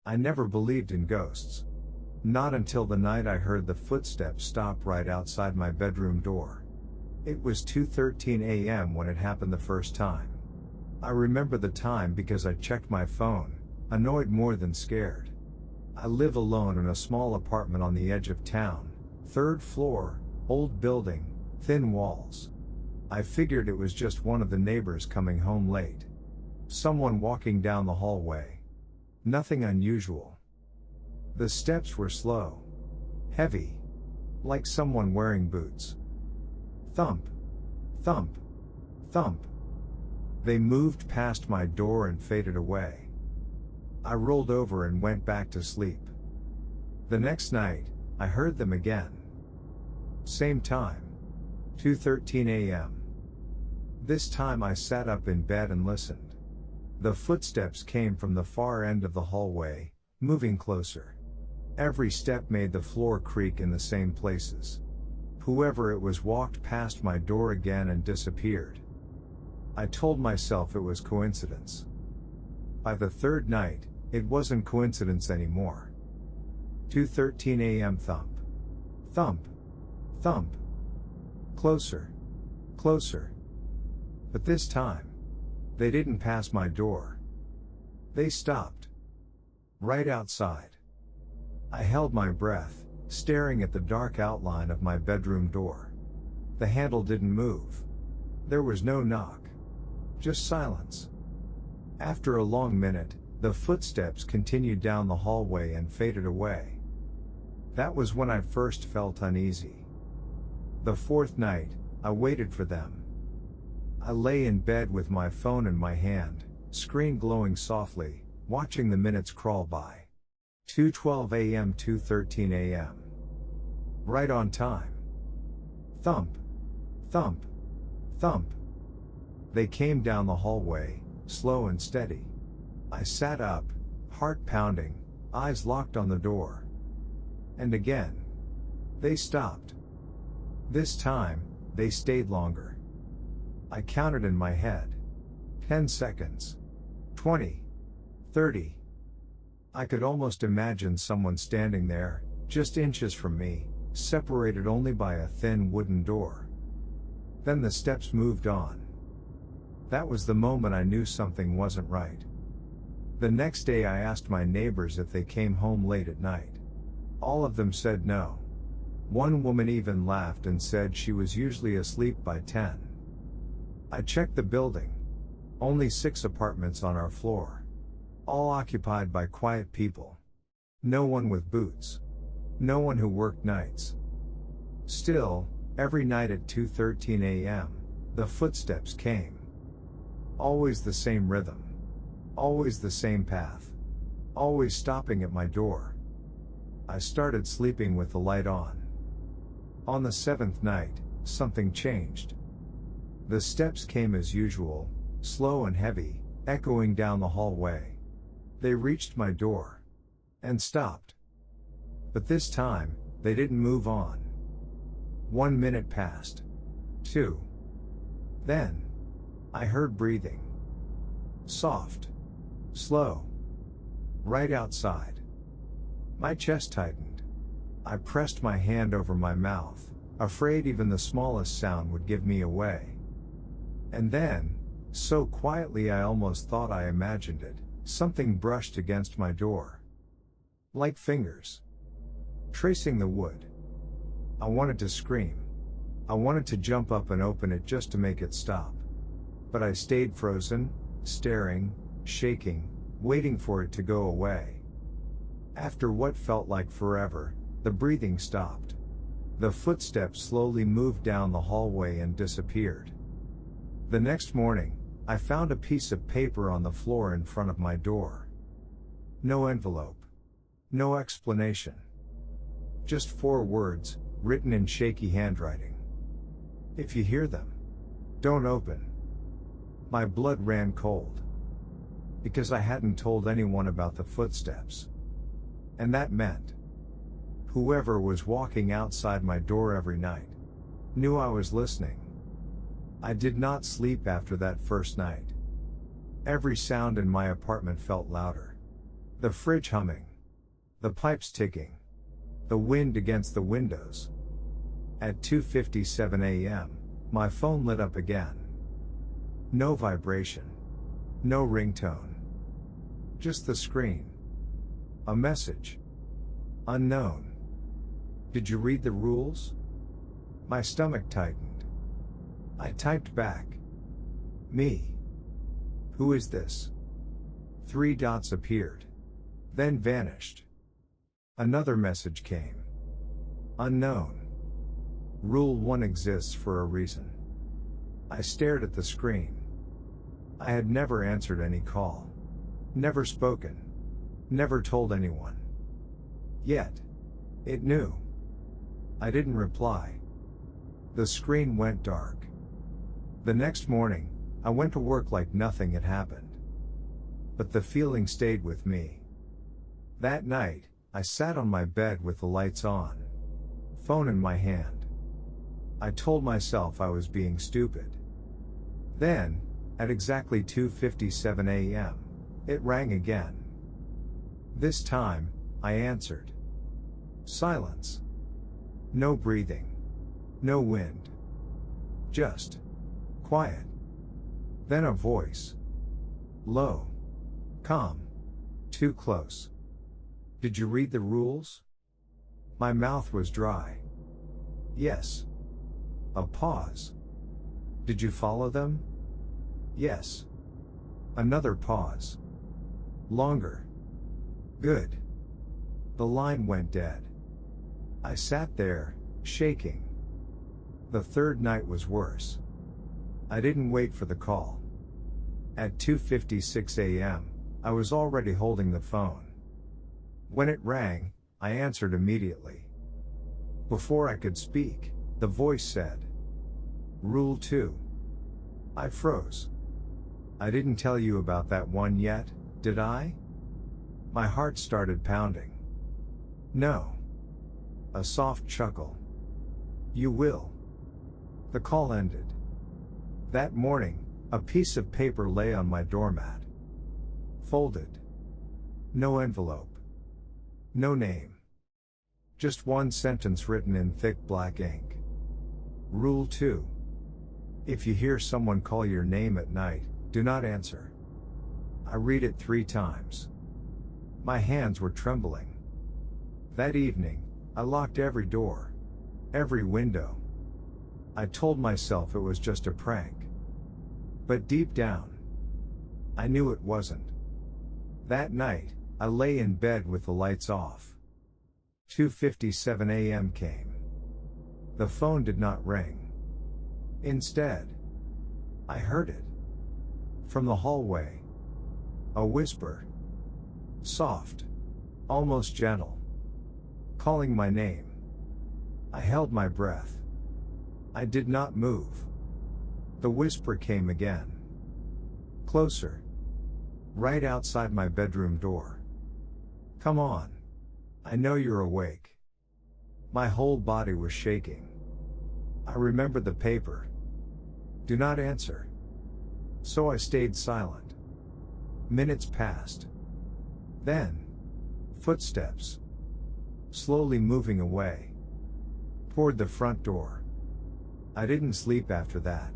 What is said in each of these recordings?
I never believed in ghosts. Not until the night I heard the footsteps stop right outside my bedroom door. It was 2:13 a.m. when it happened the first time. I remember the time because I checked my phone, annoyed more than scared. I live alone in a small apartment on the edge of town, 3rd floor, old building, thin walls. I figured it was just one of the neighbors coming home late. Someone walking down the hallway. Nothing unusual. The steps were slow. Heavy. Like someone wearing boots. Thump. Thump. Thump. They moved past my door and faded away. I rolled over and went back to sleep. The next night, I heard them again. Same time. 2:13 a.m. This time I sat up in bed and listened. The footsteps came from the far end of the hallway, moving closer. Every step made the floor creak in the same places. Whoever it was walked past my door again and disappeared. I told myself it was coincidence. By the third night, it wasn't coincidence anymore. 2:13 a.m. Thump. Thump. Thump. Closer. Closer. But this time, they didn't pass my door. They stopped. Right outside. I held my breath, staring at the dark outline of my bedroom door. The handle didn't move. There was no knock. Just silence. After a long minute, the footsteps continued down the hallway and faded away. That was when I first felt uneasy. The fourth night, I waited for them. I lay in bed with my phone in my hand, screen glowing softly, watching the minutes crawl by. 2:12 a.m. 2:13 a.m. Right on time. Thump. Thump. Thump. They came down the hallway, slow and steady. I sat up, heart pounding, eyes locked on the door. And again. They stopped. This time, they stayed longer. I counted in my head. 10 seconds. 20. 30. I could almost imagine someone standing there, just inches from me, separated only by a thin wooden door. Then the steps moved on. That was the moment I knew something wasn't right. The next day I asked my neighbors if they came home late at night. All of them said no. One woman even laughed and said she was usually asleep by 10. I checked the building. Only 6 apartments on our floor. All occupied by quiet people. No one with boots. No one who worked nights. Still, every night at 2:13 a.m., the footsteps came. Always the same rhythm. Always the same path. Always stopping at my door. I started sleeping with the light on. On the 7th night, something changed. The steps came as usual, slow and heavy, echoing down the hallway. They reached my door. And stopped. But this time, they didn't move on. 1 minute passed. 2. Then, I heard breathing. Soft. Slow. Right outside. My chest tightened. I pressed my hand over my mouth, afraid even the smallest sound would give me away. And then, so quietly I almost thought I imagined it, something brushed against my door. Like fingers. Tracing the wood. I wanted to scream. I wanted to jump up and open it just to make it stop. But I stayed frozen, staring, shaking, waiting for it to go away. After what felt like forever, the breathing stopped. The footsteps slowly moved down the hallway and disappeared. The next morning, I found a piece of paper on the floor in front of my door. No envelope. No explanation. Just 4 words, written in shaky handwriting. If you hear them, don't open. My blood ran cold. Because I hadn't told anyone about the footsteps. And that meant whoever was walking outside my door every night knew I was listening. I did not sleep after that first night. Every sound in my apartment felt louder. The fridge humming. The pipes ticking. The wind against the windows. At 2:57 a.m., my phone lit up again. No vibration. No ringtone. Just the screen. A message. Unknown. Did you read the rules? My stomach tightened. I typed back. Me. Who is this? 3 dots appeared. Then vanished. Another message came. Unknown. Rule 1 exists for a reason. I stared at the screen. I had never answered any call. Never spoken. Never told anyone. Yet, it knew. I didn't reply. The screen went dark. The next morning, I went to work like nothing had happened. But the feeling stayed with me. That night, I sat on my bed with the lights on. Phone in my hand. I told myself I was being stupid. Then, at exactly 2:57 a.m., it rang again. This time, I answered. Silence. No breathing. No wind. Just quiet. Then a voice. Low. Calm. Too close. Did you read the rules? My mouth was dry. Yes. A pause. Did you follow them? Yes. Another pause. Longer. Good. The line went dead. I sat there, shaking. The third night was worse. I didn't wait for the call. At 2:56 a.m., I was already holding the phone. When it rang, I answered immediately. Before I could speak, the voice said, Rule 2. I froze. I didn't tell you about that one yet, did I? My heart started pounding. No. A soft chuckle. You will. The call ended. That morning, a piece of paper lay on my doormat. Folded. No envelope. No name. Just one sentence written in thick black ink. Rule 2. If you hear someone call your name at night, do not answer. I read it 3 times. My hands were trembling. That evening, I locked every door, every window. I told myself it was just a prank. But deep down, I knew it wasn't. That night, I lay in bed with the lights off. 2:57 a.m. came. The phone did not ring. Instead, I heard it. From the hallway. A whisper. Soft. Almost gentle. Calling my name. I held my breath. I did not move. The whisper came again. Closer. Right outside my bedroom door. Come on. I know you're awake. My whole body was shaking. I remembered the paper. Do not answer. So I stayed silent. Minutes passed. Then, footsteps. Slowly moving away. Toward the front door. I didn't sleep after that.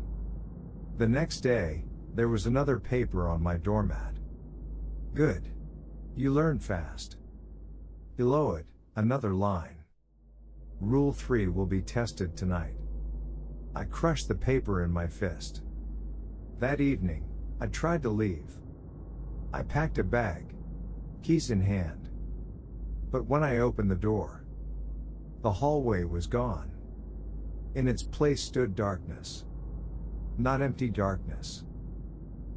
The next day, there was another paper on my doormat. Good. You learn fast. Below it, another line. Rule 3 will be tested tonight. I crushed the paper in my fist. That evening, I tried to leave. I packed a bag, keys in hand. But when I opened the door, the hallway was gone. In its place stood darkness. Not empty darkness.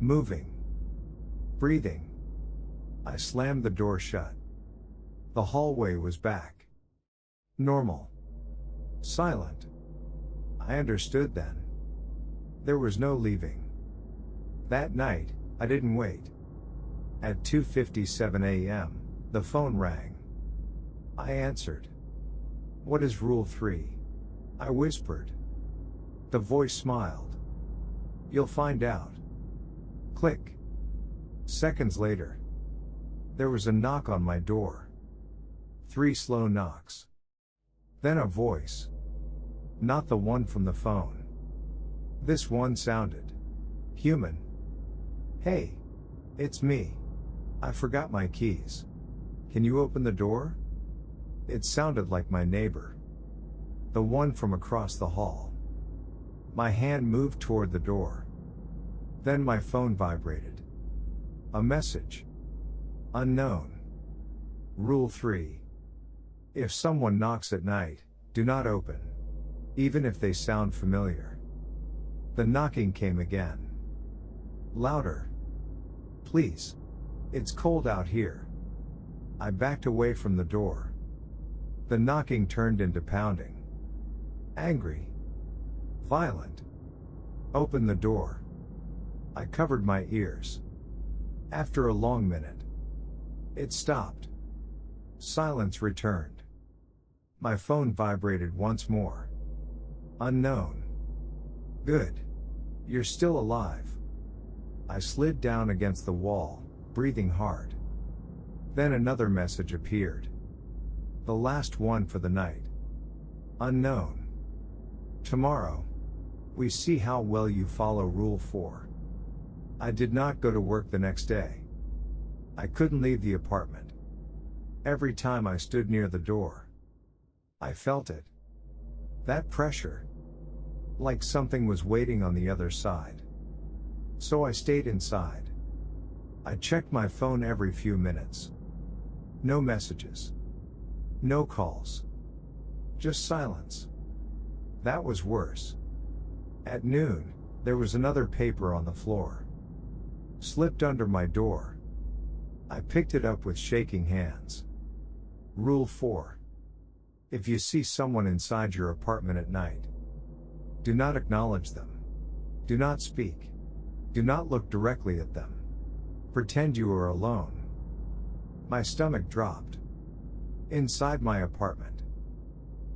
Moving. Breathing. I slammed the door shut. The hallway was back. Normal. Silent. I understood then. There was no leaving. That night, I didn't wait. At 2:57 a.m., the phone rang. I answered. What is Rule 3? I whispered. The voice smiled. You'll find out. Click. Seconds later. There was a knock on my door. 3 slow knocks. Then a voice. Not the one from the phone. This one sounded human. Hey, it's me. I forgot my keys. Can you open the door? It sounded like my neighbor. The one from across the hall. My hand moved toward the door. Then my phone vibrated. A message. Unknown. Rule 3. If someone knocks at night, do not open. Even if they sound familiar. The knocking came again. Louder. Please. It's cold out here. I backed away from the door. The knocking turned into pounding. Angry. Violent. Open the door. I covered my ears. After a long minute, it stopped. Silence returned. My phone vibrated once more. Unknown. Good. You're still alive. I slid down against the wall, breathing hard. Then another message appeared. The last one for the night. Unknown. Tomorrow. We see how well you follow Rule 4. I did not go to work the next day. I couldn't leave the apartment. Every time I stood near the door, I felt it. That pressure. Like something was waiting on the other side. So I stayed inside. I checked my phone every few minutes. No messages. No calls. Just silence. That was worse. At noon, there was another paper on the floor. Slipped under my door. I picked it up with shaking hands. Rule 4. If you see someone inside your apartment at night, do not acknowledge them. Do not speak. Do not look directly at them. Pretend you are alone. My stomach dropped. Inside my apartment.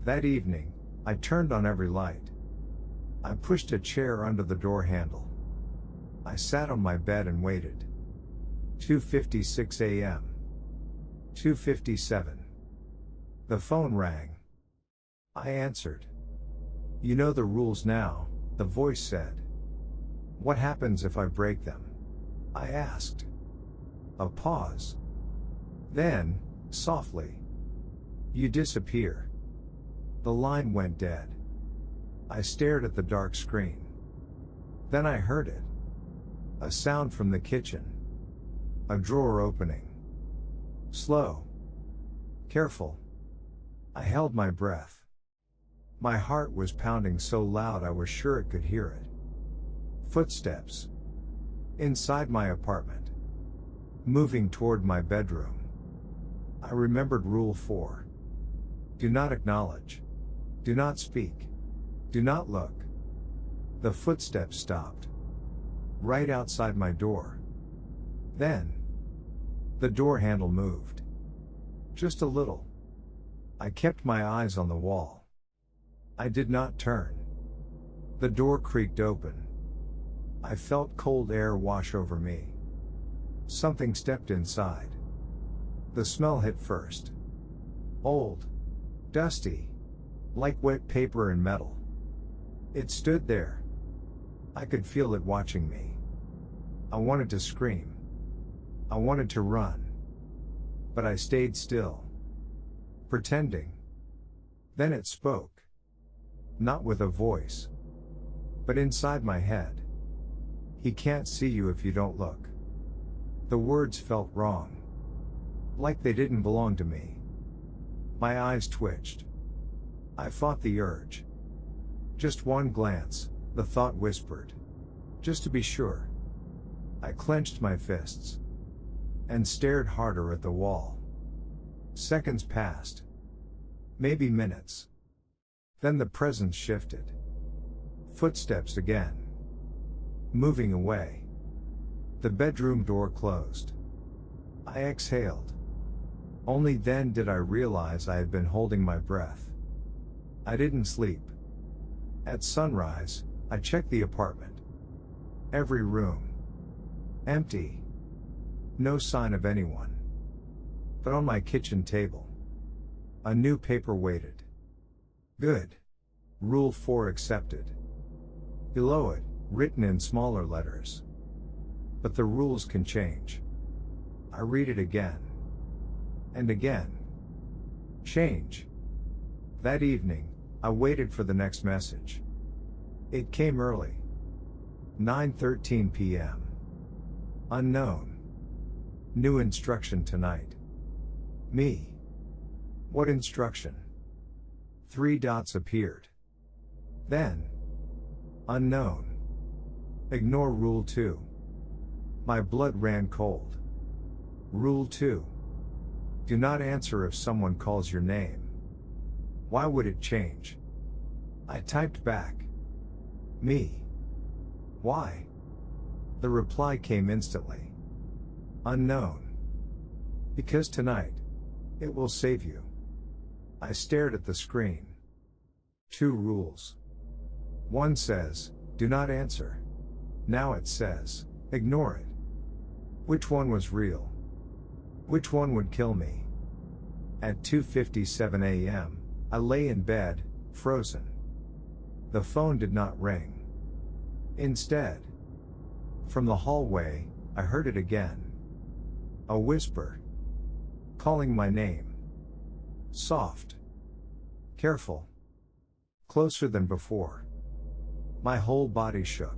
That evening, I turned on every light. I pushed a chair under the door handle. I sat on my bed and waited. 2:56 a.m. 2:57. The phone rang. I answered. You know the rules now, the voice said. What happens if I break them? I asked. A pause. Then, softly. You disappear. The line went dead. I stared at the dark screen. Then I heard it. A sound from the kitchen. A drawer opening. Slow. Careful. I held my breath. My heart was pounding so loud I was sure it could hear it. Footsteps. Inside my apartment. Moving toward my bedroom. I remembered Rule 4. Do not acknowledge. Do not speak. Do not look. The footsteps stopped. Right outside my door. Then, the door handle moved. Just a little. I kept my eyes on the wall. I did not turn. The door creaked open. I felt cold air wash over me. Something stepped inside. The smell hit first. Old. Dusty. Like wet paper and metal. It stood there. I could feel it watching me. I wanted to scream. I wanted to run. But I stayed still. Pretending. Then it spoke. Not with a voice. But inside my head. He can't see you if you don't look. The words felt wrong. Like they didn't belong to me. My eyes twitched. I fought the urge. Just one glance, the thought whispered. Just to be sure. I clenched my fists. And stared harder at the wall. Seconds passed. Maybe minutes. Then the presence shifted. Footsteps again. Moving away. The bedroom door closed. I exhaled. Only then did I realize I had been holding my breath. I didn't sleep. At sunrise, I checked the apartment. Every room. Empty. No sign of anyone. but on my kitchen table. A new paper waited. Good. Rule 4 accepted. Below it, written in smaller letters. But the rules can change. I read it again. And again. Change. That evening, I waited for the next message. It came early. 9:13 p.m. Unknown. New instruction tonight. Me. What instruction? 3 dots appeared. Then. Unknown. Ignore Rule 2. My blood ran cold. Rule 2. Do not answer if someone calls your name. Why would it change? I typed back. Me. Why? The reply came instantly. Unknown. Because tonight, it will save you. I stared at the screen. 2 rules. One says, do not answer. Now it says, ignore it. Which one was real? Which one would kill me? At 2:57 a.m., I lay in bed, frozen. The phone did not ring. Instead, from the hallway, I heard it again. A whisper. Calling my name. Soft. Careful. Closer than before. My whole body shook.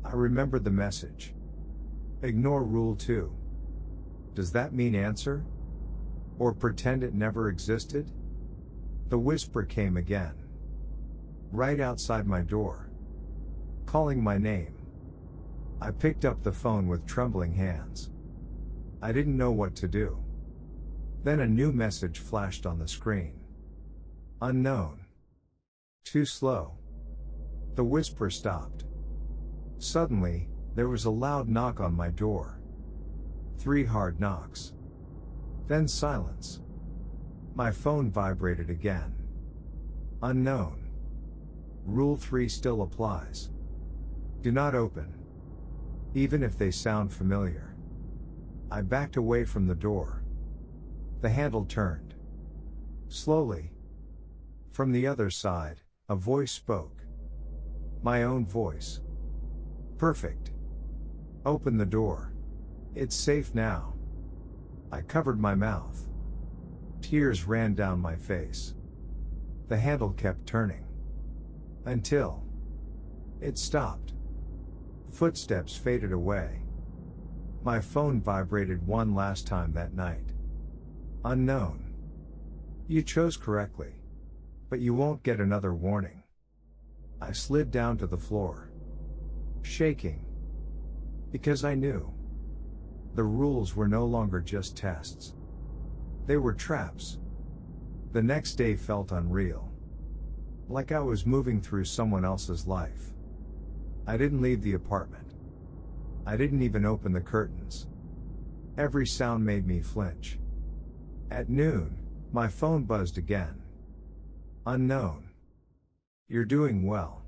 I remembered the message. Ignore Rule 2. Does that mean answer? Or pretend it never existed? The whisper came again. Right outside my door. Calling my name. I picked up the phone with trembling hands. I didn't know what to do. Then a new message flashed on the screen. Unknown. Too slow. The whisper stopped. Suddenly, there was a loud knock on my door. 3 hard knocks. Then silence. My phone vibrated again. Unknown. Rule 3 still applies. Do not open. Even if they sound familiar. I backed away from the door. The handle turned. Slowly. From the other side, a voice spoke. My own voice. Perfect. Open the door. It's safe now. I covered my mouth. Tears ran down my face. The handle kept turning. Until it stopped. Footsteps faded away. My phone vibrated one last time that night. Unknown. You chose correctly. But you won't get another warning. I slid down to the floor. Shaking. Because I knew. The rules were no longer just tests. They were traps. The next day felt unreal. Like I was moving through someone else's life. I didn't leave the apartment. I didn't even open the curtains. Every sound made me flinch. At noon, my phone buzzed again. Unknown. You're doing well.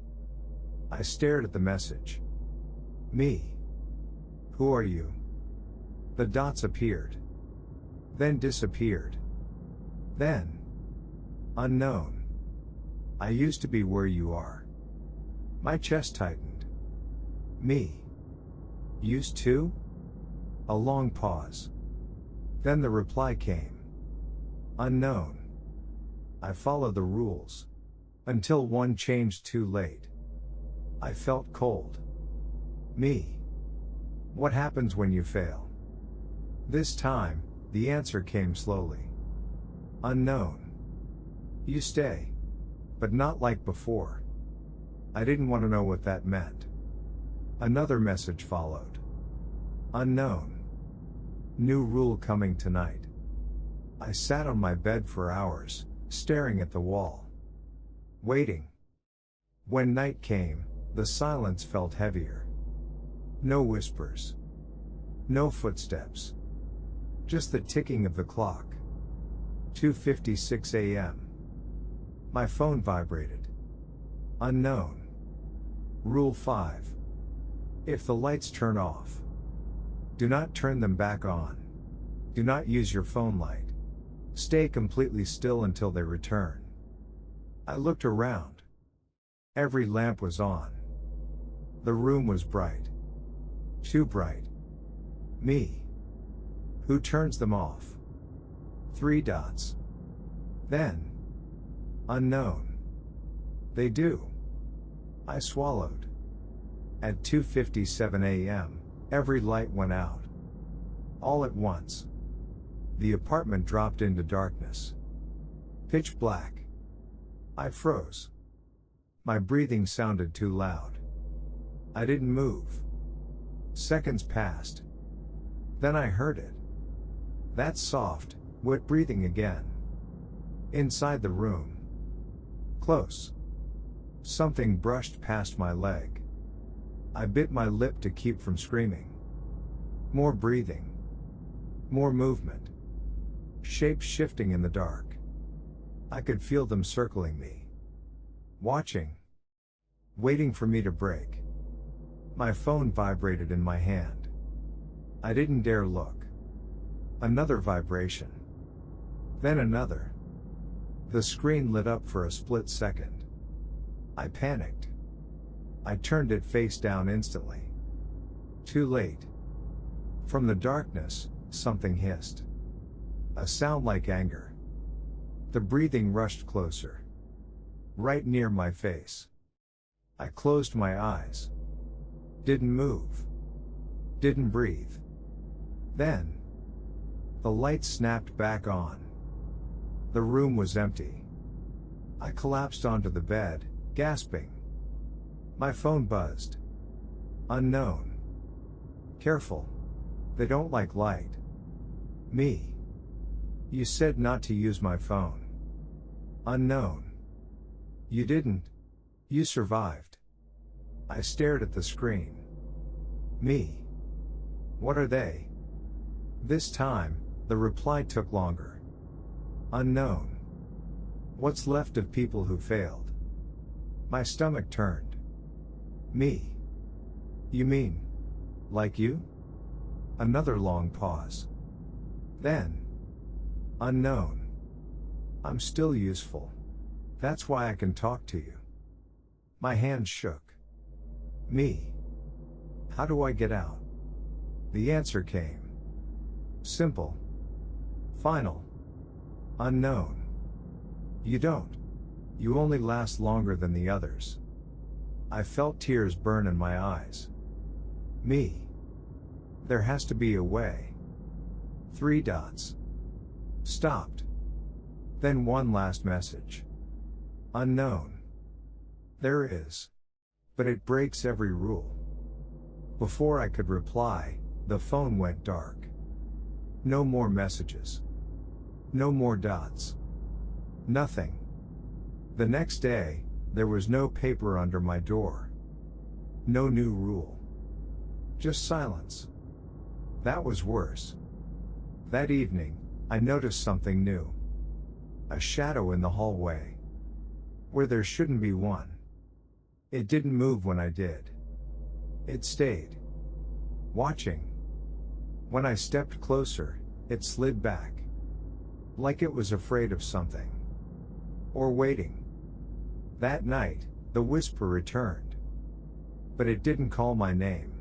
I stared at the message. Me. Who are you? The dots appeared. Then disappeared. Then. Unknown. I used to be where you are. My chest tightened. Me. Used to? A long pause. Then the reply came. Unknown. I followed the rules. Until one changed too late. I felt cold. Me. What happens when you fail? This time, the answer came slowly. Unknown. You stay. But not like before. I didn't want to know what that meant. Another message followed. Unknown. New rule coming tonight. I sat on my bed for hours, staring at the wall. Waiting. When night came, the silence felt heavier. No whispers. No footsteps. Just the ticking of the clock. 2:56 a.m. My phone vibrated. Unknown. Rule 5. If the lights turn off, do not turn them back on. Do not use your phone light. Stay completely still until they return. I looked around. Every lamp was on. The room was bright. Too bright. Me. Who turns them off? 3 dots. Then. Unknown. They do. I swallowed. At 2:57 a.m., every light went out. All at once. The apartment dropped into darkness. Pitch black. I froze. My breathing sounded too loud. I didn't move. Seconds passed. Then I heard it. That soft, wet breathing again. Inside the room. Close. Something brushed past my leg. I bit my lip to keep from screaming. More breathing. More movement. Shapes shifting in the dark. I could feel them circling me. Watching. Waiting for me to break. My phone vibrated in my hand. I didn't dare look. Another vibration. Then another. The screen lit up for a split second. I panicked. I turned it face down instantly. Too late. From the darkness, something hissed. A sound like anger. The breathing rushed closer. Right near my face. I closed my eyes. Didn't move. Didn't breathe. Then. The light snapped back on. The room was empty. I collapsed onto the bed, gasping. My phone buzzed. Unknown. Careful. They don't like light. Me. You said not to use my phone. Unknown. You didn't. You survived. I stared at the screen. Me. What are they? This time, the reply took longer. Unknown. What's left of people who failed? My stomach turned. Me. You mean? Like you? Another long pause. Then. Unknown. I'm still useful. That's why I can talk to you. My hand shook. Me. How do I get out? The answer came. Simple. Final. Unknown. You don't. You only last longer than the others. I felt tears burn in my eyes. Me. There has to be a way. 3 dots. Stopped. Then one last message. Unknown. There is. But it breaks every rule. Before I could reply, the phone went dark. No more messages. No more dots. Nothing. The next day, there was no paper under my door. No new rule. Just silence. That was worse. That evening, I noticed something new. A shadow in the hallway. Where there shouldn't be one. It didn't move when I did. It stayed. Watching. When I stepped closer, it slid back. Like it was afraid of something. Or waiting. That night, the whisper returned. But it didn't call my name.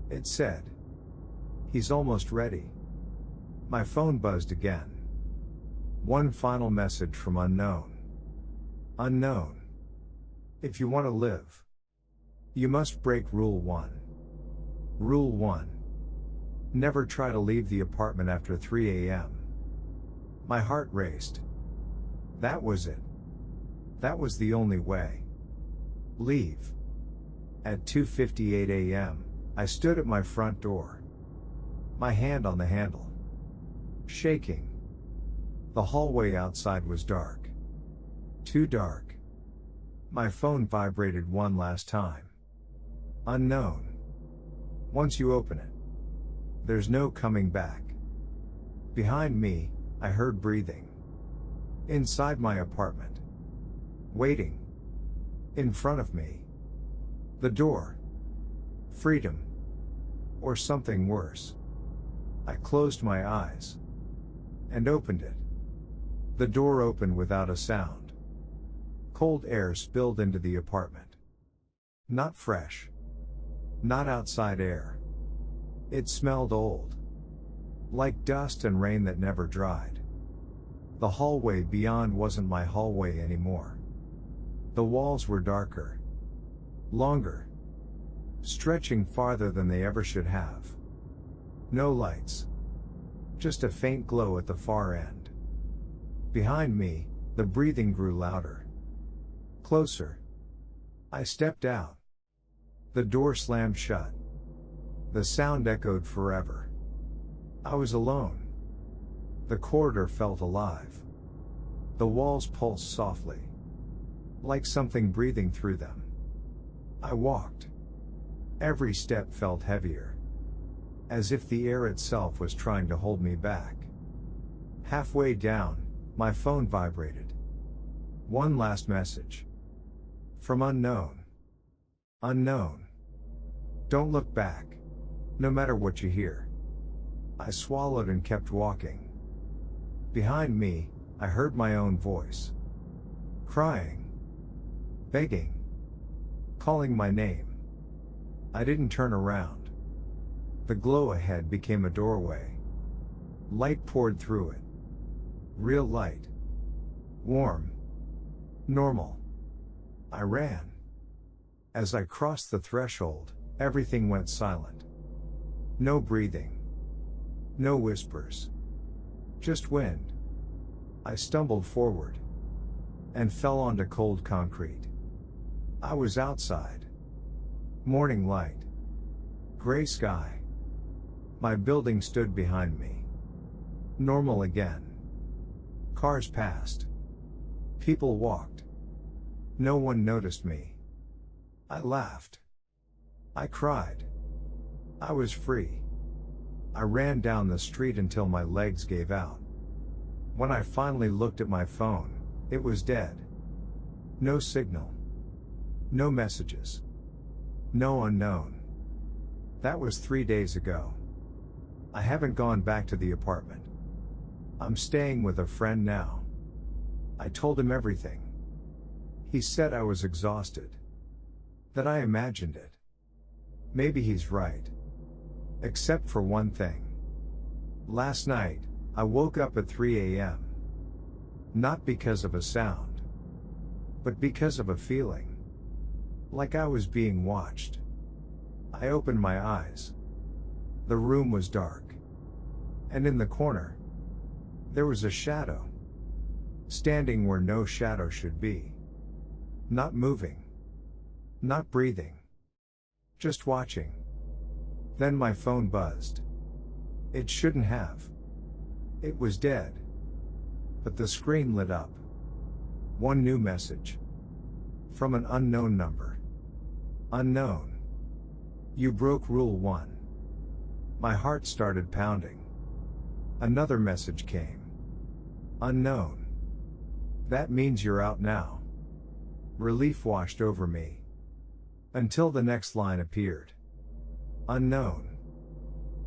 It said, "He's almost ready." My phone buzzed again. One final message from unknown. Unknown. If you want to live, you must break Rule 1. Rule 1. Never try to leave the apartment after 3 a.m. My heart raced. That was it. That was the only way. Leave. At 2:58 a.m., I stood at my front door. My hand on the handle. Shaking. The hallway outside was dark. Too dark. My phone vibrated one last time. Unknown. Once you open it, there's no coming back. Behind me, I heard breathing. Inside my apartment. Waiting. In front of me. The door. Freedom. Or something worse. I closed my eyes and opened it. The door opened without a sound. Cold air spilled into the apartment. Not fresh. Not outside air. It smelled old. Like dust and rain that never dried. The hallway beyond wasn't my hallway anymore. The walls were darker. Longer. Stretching farther than they ever should have. No lights. Just a faint glow at the far end. Behind me, the breathing grew louder. Closer. I stepped out. The door slammed shut. The sound echoed forever. I was alone. The corridor felt alive. The walls pulsed softly. Like something breathing through them. I walked. Every step felt heavier. As if the air itself was trying to hold me back. Halfway down, my phone vibrated. One last message. From unknown. Unknown. Don't look back. No matter what you hear. I swallowed and kept walking. Behind me, I heard my own voice. Crying. Begging. Calling my name. I didn't turn around. The glow ahead became a doorway. Light poured through it. Real light. Warm. Normal. I ran. As I crossed the threshold, everything went silent. No breathing. No whispers. Just wind. I stumbled forward. And fell onto cold concrete. I was outside. Morning light. Gray sky. My building stood behind me. Normal again. Cars passed. People walked. No one noticed me. I laughed. I cried. I was free. I ran down the street until my legs gave out. When I finally looked at my phone, it was dead. No signal. No messages. No unknown. That was 3 days ago. I haven't gone back to the apartment. I'm staying with a friend now. I told him everything. He said I was exhausted. That I imagined it. Maybe he's right. Except for one thing. Last night, I woke up at 3 a.m. Not because of a sound. But because of a feeling. Like I was being watched. I opened my eyes. The room was dark. And in the corner, there was a shadow. Standing where no shadow should be. Not moving. Not breathing. Just watching. Then my phone buzzed. It shouldn't have. It was dead. But the screen lit up. One new message. From an unknown number. Unknown. You broke rule 1. My heart started pounding. Another message came. Unknown. That means you're out now. Relief washed over me. Until the next line appeared. Unknown.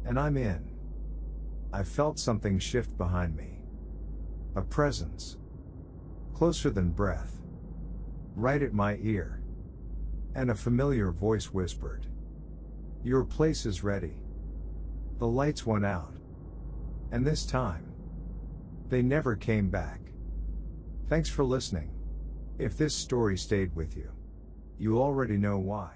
And I'm in. I felt something shift behind me. A presence. Closer than breath. Right at my ear. And a familiar voice whispered. Your place is ready. The lights went out. And this time, they never came back. Thanks for listening. If this story stayed with you, you already know why.